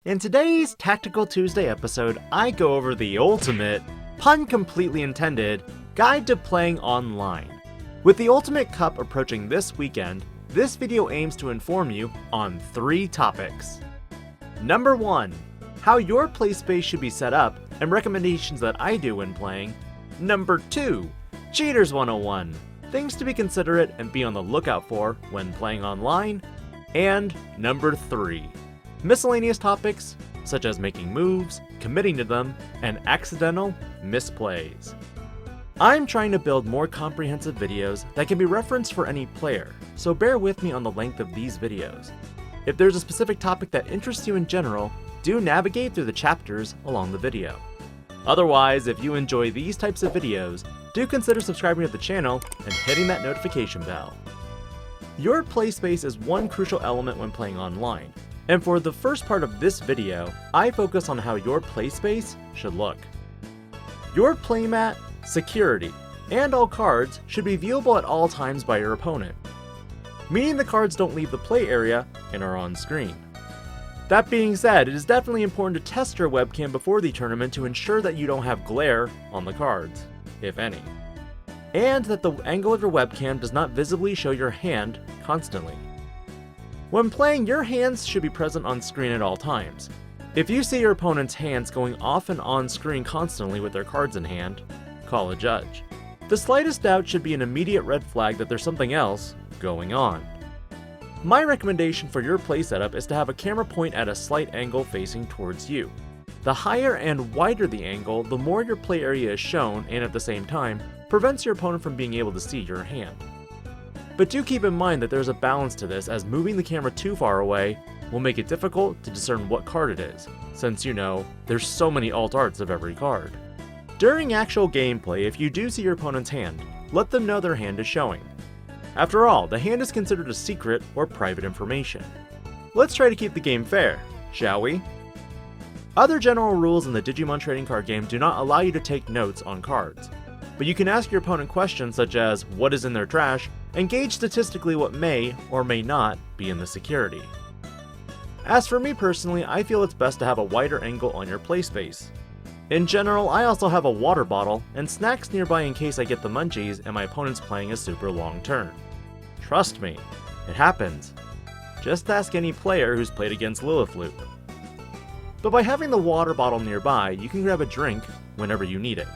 In today's Tactical Tuesday episode, I go over the ultimate, pun completely intended, guide to playing online. With the Ultimate Cup approaching this weekend, this video aims to inform you on 3 topics. Number 1, how your play space should be set up and recommendations that I do when playing. Number 2, Cheaters 101, things to be considerate and be on the lookout for when playing online. And number 3, miscellaneous topics such as making moves, committing to them, and accidental misplays. I'm trying to build more comprehensive videos that can be referenced for any player, so bear with me on the length of these videos. If there's a specific topic that interests you in general, do navigate through the chapters along the video. Otherwise, if you enjoy these types of videos, do consider subscribing to the channel and hitting that notification bell. Your play space is one crucial element when playing online, and for the first part of this video, I focus on how your play space should look. Your playmat, security, and all cards should be viewable at all times by your opponent, meaning the cards don't leave the play area and are on screen. That being said, it is definitely important to test your webcam before the tournament to ensure that you don't have glare on the cards, if any, and that the angle of your webcam does not visibly show your hand constantly. When playing, your hands should be present on screen at all times. If you see your opponent's hands going off and on screen constantly with their cards in hand, call a judge. The slightest doubt should be an immediate red flag that there's something else going on. My recommendation for your play setup is to have a camera point at a slight angle facing towards you. The higher and wider the angle, the more your play area is shown, and at the same time, prevents your opponent from being able to see your hand. But do keep in mind that there's a balance to this, as moving the camera too far away will make it difficult to discern what card it is, since there's so many alt arts of every card. During actual gameplay, if you do see your opponent's hand, let them know their hand is showing. After all, the hand is considered a secret or private information. Let's try to keep the game fair, shall we? Other general rules in the Digimon trading card game do not allow you to take notes on cards, but you can ask your opponent questions such as what is in their trash, and gauge statistically what may or may not be in the security. As for me personally, I feel it's best to have a wider angle on your play space. In general, I also have a water bottle and snacks nearby in case I get the munchies and my opponent's playing a super long turn. Trust me, it happens. Just ask any player who's played against Lilithloop. But by having the water bottle nearby, you can grab a drink whenever you need it.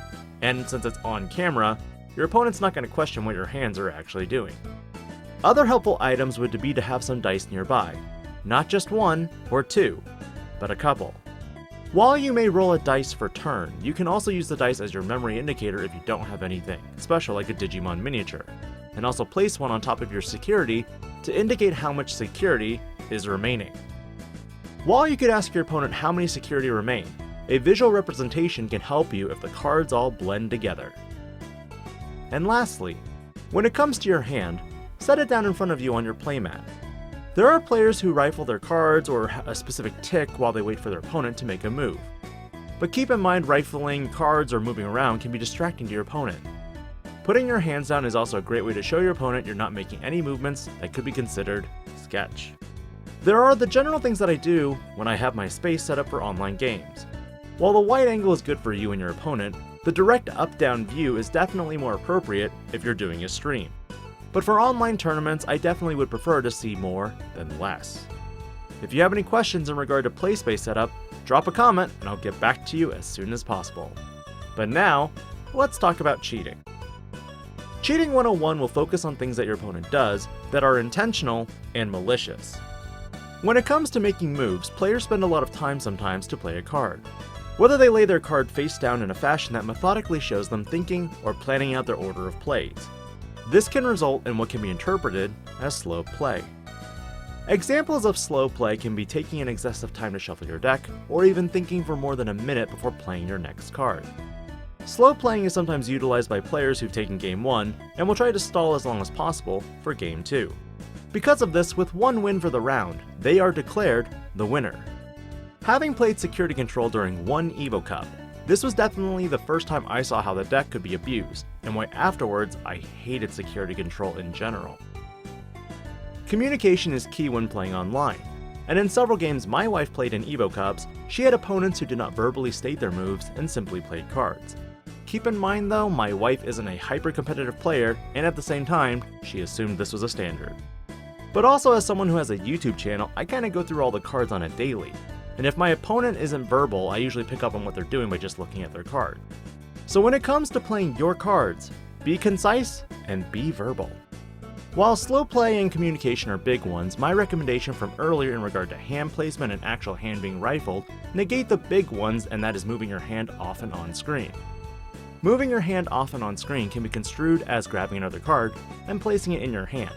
And since it's on camera, your opponent's not going to question what your hands are actually doing. Other helpful items would be to have some dice nearby. Not just 1 or 2, but a couple. While you may roll a dice for turn, you can also use the dice as your memory indicator if you don't have anything special like a Digimon miniature, and also place one on top of your security to indicate how much security is remaining. While you could ask your opponent how many security remain, a visual representation can help you if the cards all blend together. And lastly, when it comes to your hand, set it down in front of you on your playmat. There are players who rifle their cards or a specific tick while they wait for their opponent to make a move. But keep in mind, rifling cards or moving around can be distracting to your opponent. Putting your hands down is also a great way to show your opponent you're not making any movements that could be considered sketch. There are the general things that I do when I have my space set up for online games. While the wide angle is good for you and your opponent, the direct up-down view is definitely more appropriate if you're doing a stream. But for online tournaments, I definitely would prefer to see more than less. If you have any questions in regard to play space setup, drop a comment and I'll get back to you as soon as possible. But now, let's talk about cheating. Cheating 101 will focus on things that your opponent does that are intentional and malicious. When it comes to making moves, players spend a lot of time sometimes to play a card. Whether they lay their card face down in a fashion that methodically shows them thinking or planning out their order of plays. This can result in what can be interpreted as slow play. Examples of slow play can be taking an excessive time to shuffle your deck, or even thinking for more than a minute before playing your next card. Slow playing is sometimes utilized by players who've taken Game 1 and will try to stall as long as possible for Game 2. Because of this, with 1 win for the round, they are declared the winner. Having played Security Control during one Evo Cup, this was definitely the first time I saw how the deck could be abused, and why afterwards I hated Security Control in general. Communication is key when playing online. and in several games my wife played in Evo Cups, she had opponents who did not verbally state their moves and simply played cards. Keep in mind though, my wife isn't a hyper-competitive player, and at the same time, she assumed this was a standard. But also as someone who has a YouTube channel, I kinda go through all the cards on it daily, and if my opponent isn't verbal, I usually pick up on what they're doing by just looking at their card. So when it comes to playing your cards, be concise and be verbal. While slow play and communication are big ones, my recommendation from earlier in regard to hand placement and actual hand being rifled negate the big ones, and that is moving your hand off and on screen. Moving your hand off and on screen can be construed as grabbing another card and placing it in your hand.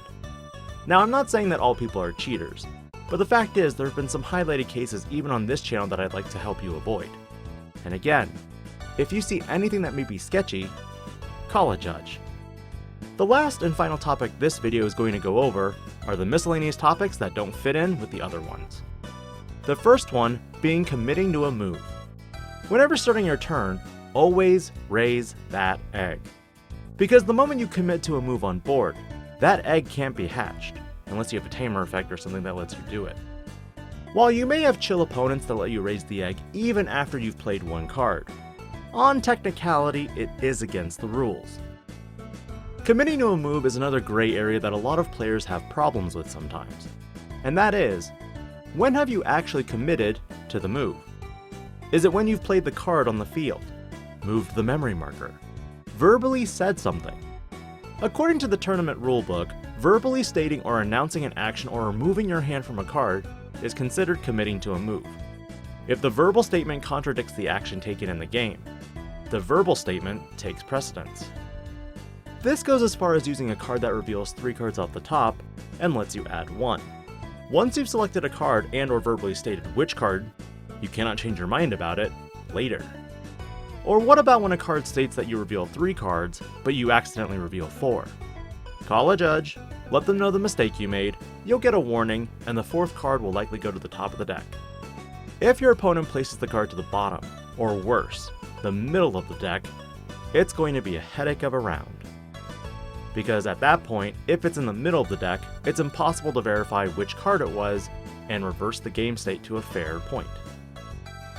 Now I'm not saying that all people are cheaters, but the fact is there have been some highlighted cases even on this channel that I'd like to help you avoid. And again, if you see anything that may be sketchy, call a judge. The last and final topic this video is going to go over are the miscellaneous topics that don't fit in with the other ones. The first one being committing to a move. Whenever starting your turn, always raise that egg. Because the moment you commit to a move on board, that egg can't be hatched, unless you have a tamer effect or something that lets you do it. While you may have chill opponents that let you raise the egg even after you've played one card, on technicality it is against the rules. Committing to a move is another gray area that a lot of players have problems with sometimes. And that is, when have you actually committed to the move? Is it when you've played the card on the field, moved the memory marker, verbally said something? According to the tournament rulebook, verbally stating or announcing an action or removing your hand from a card is considered committing to a move. If the verbal statement contradicts the action taken in the game, the verbal statement takes precedence. This goes as far as using a card that reveals 3 cards off the top and lets you add 1. Once you've selected a card and or verbally stated which card, you cannot change your mind about it later. Or what about when a card states that you reveal 3 cards, but you accidentally reveal 4? Call a judge, let them know the mistake you made, you'll get a warning, and the 4th card will likely go to the top of the deck. If your opponent places the card to the bottom, or worse, the middle of the deck, it's going to be a headache of a round. Because at that point, if it's in the middle of the deck, it's impossible to verify which card it was and reverse the game state to a fair point.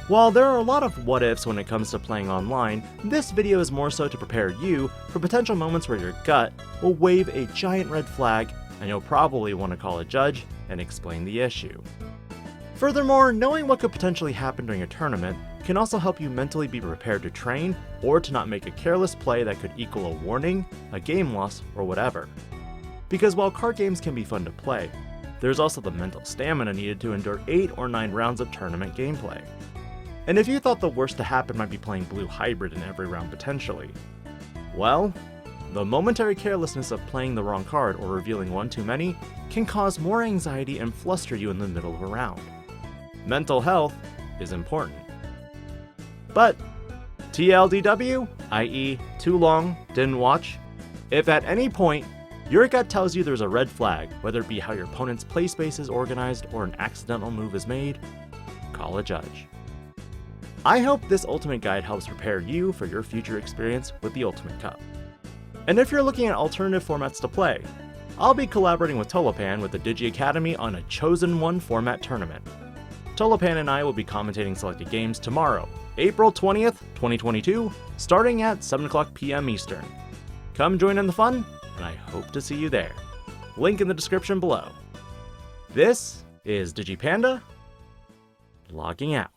While there are a lot of what ifs when it comes to playing online, this video is more so to prepare you for potential moments where your gut will wave a giant red flag and you'll probably want to call a judge and explain the issue. Furthermore, knowing what could potentially happen during a tournament can also help you mentally be prepared to train or to not make a careless play that could equal a warning, a game loss, or whatever. Because while card games can be fun to play, there's also the mental stamina needed to endure 8 or 9 rounds of tournament gameplay. And if you thought the worst to happen might be playing blue hybrid in every round potentially, well, the momentary carelessness of playing the wrong card or revealing one too many can cause more anxiety and fluster you in the middle of a round. Mental health is important. But TLDW, i.e. too long, didn't watch, if at any point your gut tells you there's a red flag, whether it be how your opponent's play space is organized or an accidental move is made, call a judge. I hope this Ultimate Guide helps prepare you for your future experience with the Ultimate Cup. And if you're looking at alternative formats to play, I'll be collaborating with Tolopan with the Digi-Academy on a Chosen One format tournament. Tolopan and I will be commentating selected games tomorrow, April 20th, 2022, starting at 7:00 p.m. Eastern. Come join in the fun, and I hope to see you there. Link in the description below. This is Digi-Panda, logging out.